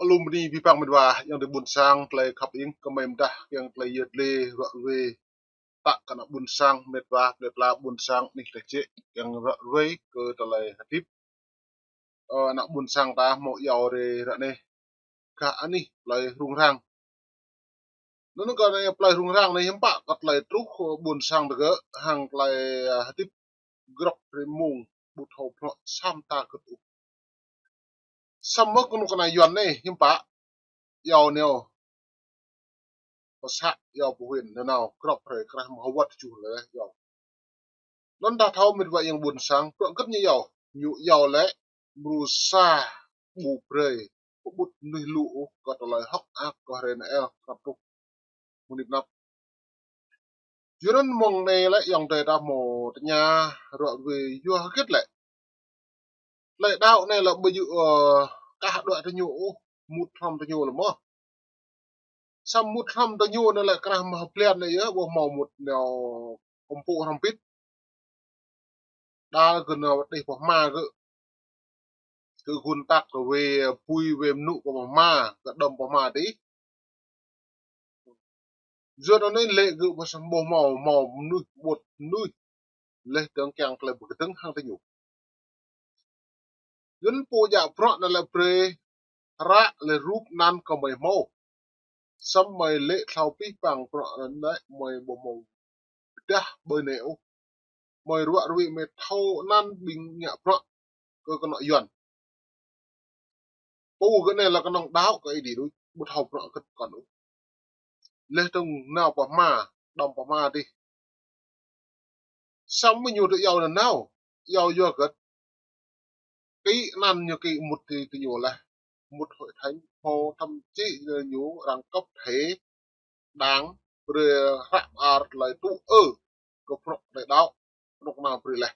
alumni bipang medwa yang dibunsang play cup ing kememdah yang play yetle rwe tak kana bunsang medwa play pla bunsang ni tece yang rwe ke talai hatip nak bunsang ta mo yaw re rane ka ani play rungrang nunu ka ne play rungrang ne hempa kat play truk bunsang de hang play hatip grok remung butho pro samta ketu sammo kunu kana yuan ne hempa yaw neo pasak yaw puhin nanau krop pre krah mahawat chu le yaw non da thau mit wa yang bun sang pro kat ni yaw nyu yaw le brusa bu pre bút nuôi lụ có tờ lời hóc ác có hệ này cặp tục munip nắp yuran mong này lại dòng đời ta một nhà rồi về vua kết lại đạo này là bây giờ cả đoạn ta nhủ một trăm ta nhủ là mò xong một trăm ta nhủ này lại cái mà hợp liền này á bộ màu một nèo công cụ làm pít đa gần nào đây của ma cơ cứ gun tắc rồi về pui về nụ của ma cái đồng của ma đấy giờ nó nên lệ gự vào sân bò màu màu nuôi bột nuôi lệ tướng càng lại bực tướng hang ta nhủ dân po dạ pro là pre ra le rup nan có mày màu sắm mày lệ thao pi bằng pro đấy mày bộ màu đa bơi nẻo mày ruộng ruộng mày thao nan bình nhẹ pro cơ cái nội yuan po cái này là cái nòng đáo cái gì đó bút học pro cái còn nữa lệ tung nào bỏ ma đồng bỏ ma đi xong mới nhiều được giàu là nào giàu vô cái nan như cái một thì nhiều là một hội thánh hồ thậm chí nhú rằng cấp thế đáng rồi rạng lại tụ có pro lại đau lúc nào rồi lại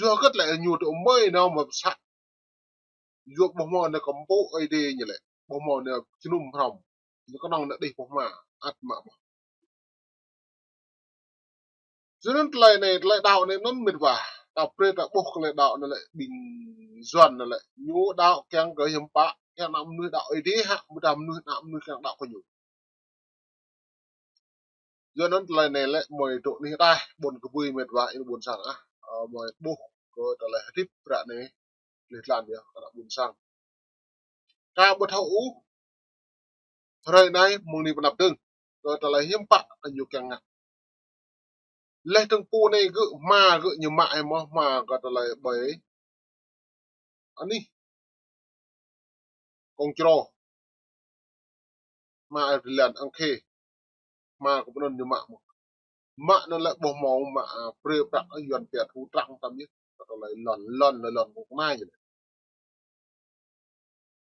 vừa cất lại nhiều tụ mới nào mà sạch vừa bông mò này có bộ ấy đi như lại bông mò này chứ nung hồng nó có nòng đã đi bông mà ắt mà cho nên lại đạo này nó mệt vả đạo pre đạo bốc lại đạo này lại bình doan này lại nhú đạo keng cái hiểm bạ keng nằm nuôi đạo ấy đi hạ một đam nuôi keng đạo có nhiều do nên lại mồi độ này ta buồn cái vui mệt vả buồn sang á mồi bốc rồi trở lại tiếp ra này liệt làm gì cả buồn sang ca bớt hậu rồi này mùng ni nạp tương rồi trở lại hiểm bạ là nhiều keng ngặt lấy từng pu này gự như mại mà cả trở lại bởi anh đi con trò mà liền ăn khê mà cũng nên như mạ nó lại bỏ màu mà pre bạc ở yuan tiệt hú trăng tâm nhất rồi lại lần một mai vậy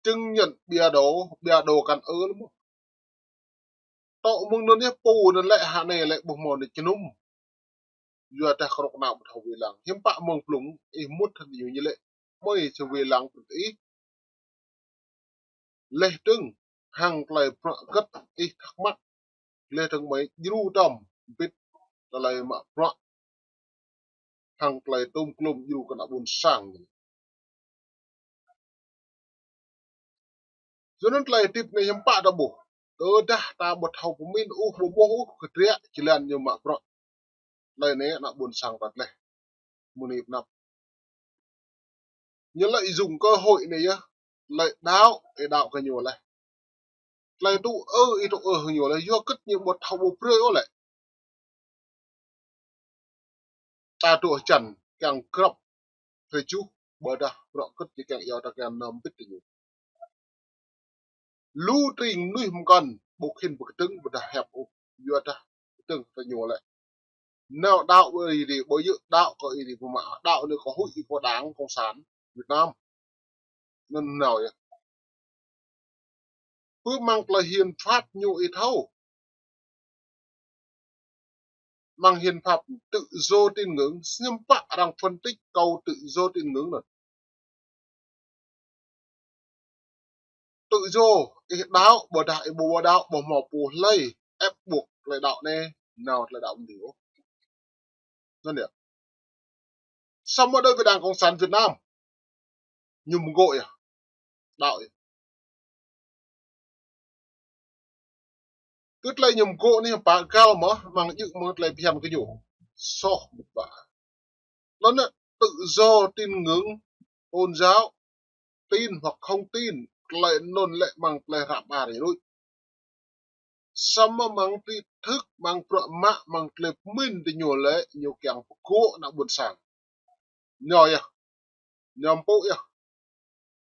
chứng nhận bia đồ cần ớ lắm tọ mừng nó nhé pu nó lại hạ này lại bỏ màu để chân vừa ta không nào một thầu về làng hiếm bạ mong plúng ý mút thật nhiều như lệ mới trở về làng tự ý lệ trưng hàng lại cất ý thắc mắc lệ trưng mấy dư tâm biết là lại mà hàng lại tôm clum dư cái nào buồn sang cho nên lại tiếp này hiếm bạ đã bổ tớ đã ta bật học của mình bố cái trịa chỉ là nhiều mà lại này nó buồn sang vật này muốn nịp nạp nhưng lại dùng cơ hội này á lại đáo để đạo cái nhiều này lại tụ ý tụ nhiều này do cất như một thầu một rơi ó lại ta tụ trần càng crop thời chú bờ đã rõ cất chỉ càng yêu ta càng nằm biết tình lưu trình nuôi không cần bộ khiên bộ trứng bộ đã hẹp do ta từng phải nhiều lại nào đạo bởi thì bởi dự đạo có ý thì mà đạo nữa có hội có đáng có sán Việt Nam nên nào vậy cứ mang là hiền pháp nhụy thâu mang hiền pháp tự do tin ngưỡng nhưng bạ đang phân tích câu tự do tin ngưỡng rồi tự do cái đạo bờ đại bùa đạo bờ mỏ bùa lây ép buộc lại đạo nè nào là đạo điều nên được xong ở đây với đảng cộng sản Việt Nam nhùm gội đạo cứ lại nhầm cô này bà cao mà mang những một lại phiền cái nhủ so một bà nó là tự do tin ngưỡng tôn giáo tin hoặc không tin lại nôn lệ bằng lại rạp bà đấy đôi sama mang ti thức mang pro mạ mang clip min thì nhiều lệ nhiều kẹng cô na buồn sang nhỏ ya nhom bộ ya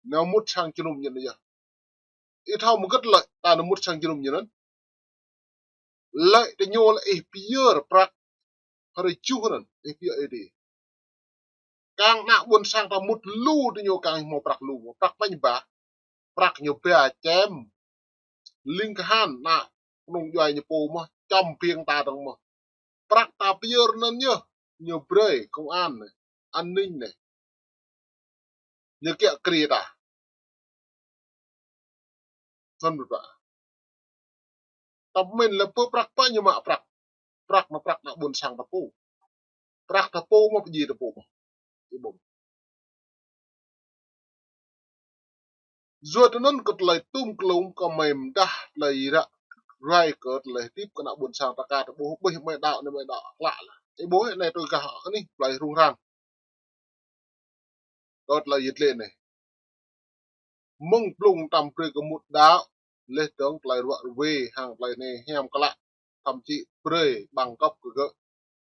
nhau mút sang chân um nhận ya ít hao một cái lợi ta nó mút sang chân um nhận lợi thì nhiều là epier prak hari chuhran epier đi càng nak buồn sang ta mút lu thì nhiều càng mau prak bánh bà prak nhiều bè chém linh han na nung doai như po mà chăm phiêng ta đồng mà prak ta pier nên nhớ nhiều bre công an này an ninh này như kia kia ta nên được tập mình là po prak pa nhưng mà prak mà prak na buồn sang ta po prak ta po mà gì ta po mà cái bụng rồi nên cất lại tum klong có mềm đa lại ra rai cất lại tiếp cái nào buồn sang ta ca ta po bây mày đạo lạ là cái bố này tôi cả cái này lại rung rang cất lại yết lên này mông plung tam pre cái một đạo lê tướng lại rọa về hàng lại này hem cái lạ thậm chí pre bằng cấp cái gỡ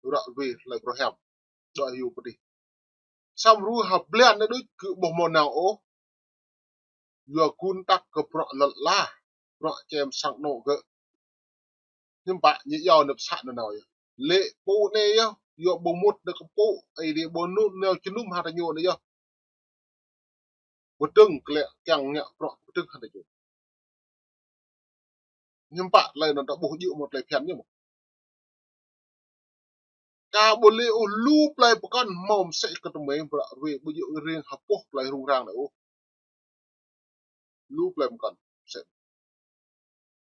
rọa về lại pro hem đợi hiểu đi xong ru hợp lên nó đối cứ bộ môn nào ó vừa cun tắc cái pro lật la pro chém sang nổ gỡ nhưng bạn như giờ nộp sạn nào vậy lệ bộ này á vừa bộ một được cái bộ ấy đi bộ nút neo chân núm hạt nhô này á bộ trưng cái lệ càng nhẹ pro trưng hạt nhô nhưng bạn lại nó đã bổ nhiệm một lời phèn như một cả bộ lệ ô loop lại bộ con mồm sẽ cái tụi mấy bữa về bây giờ riêng học bốc lại rung rang này ô loop lại một con sẽ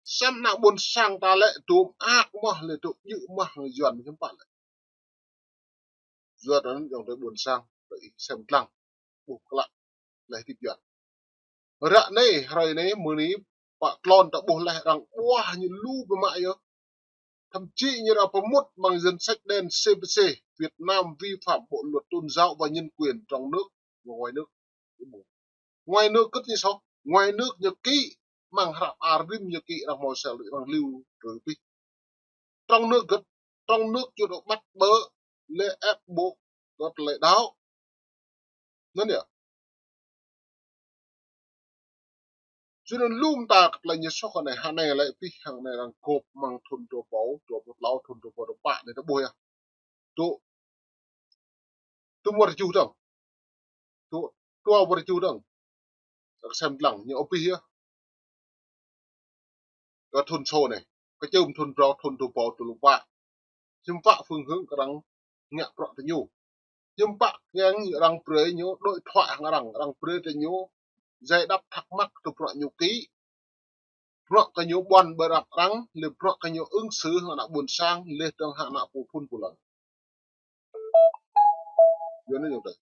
xem nào buồn sang ta lại tụm ác mà lại tụm dự mà dần chúng bạn lại giờ đó dòng tới buồn sang vậy xem lăng buộc lại tiếp dần rạ này rồi này mới ní bạn lon đã bổ lại rằng wow như loop với mại á thậm chí như là có một bằng danh sách đen CPC Việt Nam vi phạm bộ luật tôn giáo và nhân quyền trong nước và ngoài nước. Ngoài nước cất như sau, ngoài nước nhật ký mang rạp rim nhật ký là màu xẻo bằng lưu rồi đi. Trong nước cất, trong nước chưa được bắt bớ lễ ép bộ cất lệ đáo. Nó nhỉ? Cho nên lùm ta là như sau này hàng này lại đi hàng này là cộp mang thun đồ báu đồ một lão thun đồ đồ bạn này nó bôi à. Tu mua chu dong tu au mua chu dong xem lẳng như opi á cái thôn xô này cái chôm thôn rau thôn đồ bò đồ lục bạ chim vạ phương hướng cái đằng nhẹ rõ thì nhiều chim vạ nghe như đằng pre nhớ đội thoại hàng đằng pre thì nhớ dây đắp thắc mắc từ rõ nhiều ký rõ cái nhớ bon bờ đập đắng liền rõ cái nhớ ứng xử họ đã buồn sang lên trong hạ nạ phù phun của lần nhớ nó nhiều đấy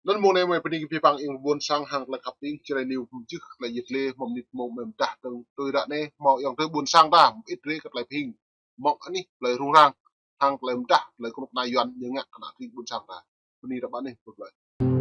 nên môn này mày phải đi phía bằng in buôn sang hàng là khắp tiếng chơi nhiều chứ là nhiệt lê mầm nịt mồm mềm trả từng tôi đã nè mọi dòng tới buôn sang ta ít rê cắt lại hình mọng anh đi lời rung rang hàng lời trả lời có một đại doan nhưng ngạc khả năng buôn sang ta bên đi đã bán đi một lời